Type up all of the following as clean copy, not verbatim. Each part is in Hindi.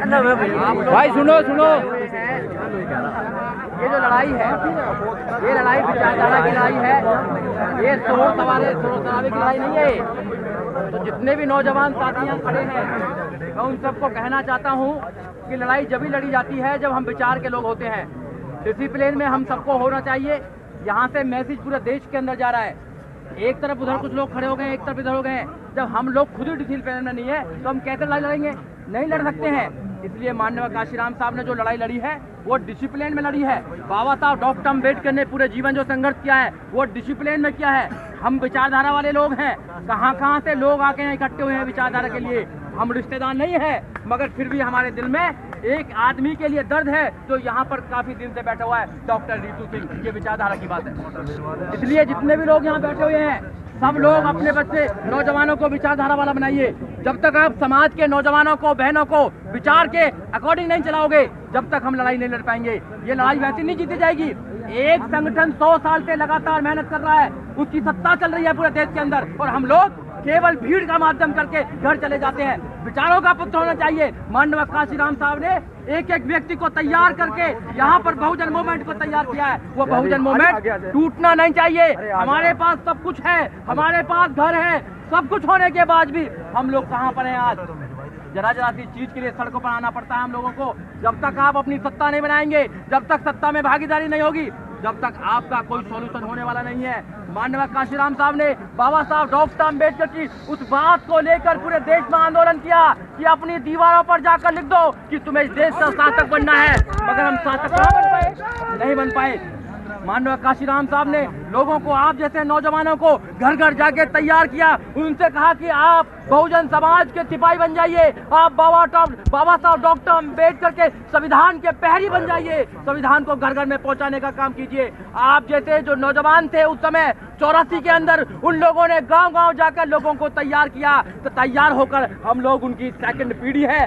भाई सुनो सुनो, ये जो लड़ाई है, ये लड़ाई विचारधारा की लड़ाई है, ये शोर शराबे की लड़ाई नहीं है। तो जितने भी नौजवान साथी यहाँ खड़े हैं, मैं उन सबको कहना चाहता हूँ कि लड़ाई जब ही लड़ी जाती है जब हम विचार के लोग होते हैं। डिसिप्लिन में हम सबको होना चाहिए। यहाँ से मैसेज पूरे देश के अंदर जा रहा है। एक तरफ उधर कुछ लोग खड़े हो गए, एक तरफ इधर हो गए। जब हम लोग खुद ही डिसिप्लिन में नहीं है तो हम कैसे लड़ाई लड़ेंगे? नहीं लड़ सकते हैं। इसलिए माननीय काशीराम साहब ने जो लड़ाई लड़ी है वो डिसिप्लिन में लड़ी है। बाबा साहब डॉक्टर अम्बेडकर ने पूरे जीवन जो संघर्ष किया है वो डिसिप्लिन में किया है। हम विचारधारा वाले लोग हैं, कहाँ से लोग आके यहाँ इकट्ठे हुए हैं विचारधारा के लिए। हम रिश्तेदार नहीं है, मगर फिर भी हमारे दिल में एक आदमी के लिए दर्द है जो यहाँ पर काफी दिन से बैठा हुआ है, डॉक्टर रीतू सिंह। ये विचारधारा की बात है। इसलिए जितने भी लोग यहाँ बैठे हुए हैं, सब लोग अपने बच्चे नौजवानों को विचारधारा वाला बनाइए। जब तक आप समाज के नौजवानों को, बहनों को विचार के अकॉर्डिंग नहीं चलाओगे, जब तक हम लड़ाई नहीं लड़ पाएंगे। ये लड़ाई वैसे नहीं जीती जाएगी। एक संगठन 100 साल से लगातार मेहनत कर रहा है, उसकी सत्ता चल रही है पूरे देश के अंदर, और हम लोग केवल भीड़ का माध्यम करके घर चले जाते हैं। विचारों का पुत्र होना चाहिए। माननीय काशीराम साहब ने एक एक व्यक्ति को तैयार करके यहाँ पर बहुजन मूवमेंट को तैयार किया है। वो बहुजन मूवमेंट टूटना नहीं चाहिए। हमारे पास सब कुछ है, हमारे पास घर है, सब कुछ होने के बाद भी हम लोग कहाँ पर हैं आज? जरा सी चीज के लिए सड़कों पर आना पड़ता है हम लोगों को। जब तक आप अपनी सत्ता नहीं बनाएंगे, जब तक सत्ता में भागीदारी नहीं होगी, जब तक आपका कोई सॉल्यूशन होने वाला नहीं है। माननीय काशीराम साहब ने बाबा साहब डॉक्टर अम्बेडकर की उस बात को लेकर पूरे देश में आंदोलन किया कि अपनी दीवारों पर जाकर लिख दो कि तुम्हें इस देश का शासक बनना है, मगर हम शासक नहीं बन पाए। माननीय काशीराम साहब ने लोगों को, आप जैसे नौजवानों को घर घर जाके तैयार किया। उनसे कहा कि आप बहुजन समाज के सिपाही बन जाइए, आप बाबा साहब डॉक्टर अम्बेडकर के संविधान के प्रहरी बन जाइए, संविधान को घर घर में पहुंचाने का काम कीजिए। आप जैसे जो नौजवान थे उस समय 84 के अंदर, उन लोगों ने गांव गांव जाकर लोगों को तैयार किया। तो तैयार होकर हम लोग उनकी सेकंड पीढ़ी है।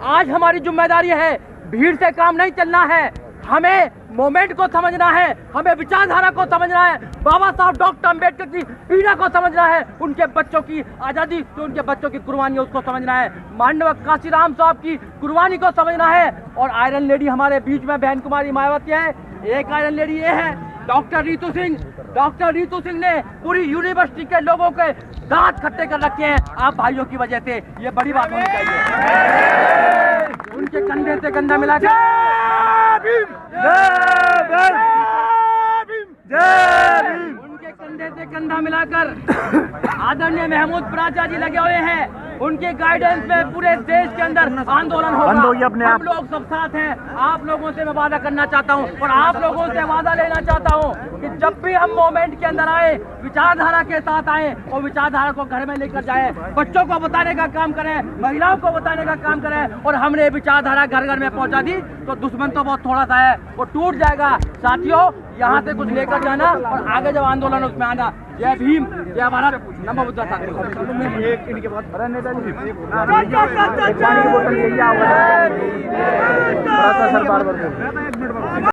आज हमारी जिम्मेदारी है, भीड़ से काम नहीं चलना है, हमें मोमेंट को समझना है, हमें विचारधारा को समझना है, बाबा साहब डॉक्टर अम्बेडकर की पीड़ा को समझना है, उनके बच्चों की आजादी, जो उनके बच्चों की कुर्बानी है उसको समझना है, माननीय काशीराम साहब की कुर्बानी को समझना है। और आयरन लेडी हमारे बीच में बहन कुमारी मायावती है। एक आयरन लेडी ये है डॉक्टर रीतू सिंह। डॉक्टर रीतू सिंह ने पूरी यूनिवर्सिटी के लोगों के दांत खट्टे कर रखे हैं आप भाइयों की वजह से। ये बड़ी बात होनी चाहिए। उनके कंधे से कंधा मिलाकर उनके कंधे से कंधा मिलाकर आदरणीय महमूद पराचा जी लगे हुए हैं। उनके गाइडेंस में पूरे देश के अंदर आंदोलन होगा। हम लोग सब साथ हैं। आप लोगों से मैं वादा करना चाहता हूं और आप लोगों से वादा लेना चाहता हूं कि जब भी हम मूवमेंट के अंदर आए, विचारधारा के साथ आए और विचारधारा को घर में लेकर जाए, बच्चों को बताने का काम करें, महिलाओं को बताने का काम करें। और हमने विचारधारा घर घर में पहुंचा दी तो दुश्मन तो बहुत थोड़ा सा है, वो टूट जाएगा। साथियों, यहाँ से कुछ लेकर जाना और आगे जब आंदोलन उसमें आना। जय भीम, जय भारत, नमो बुद्धाय। साथियों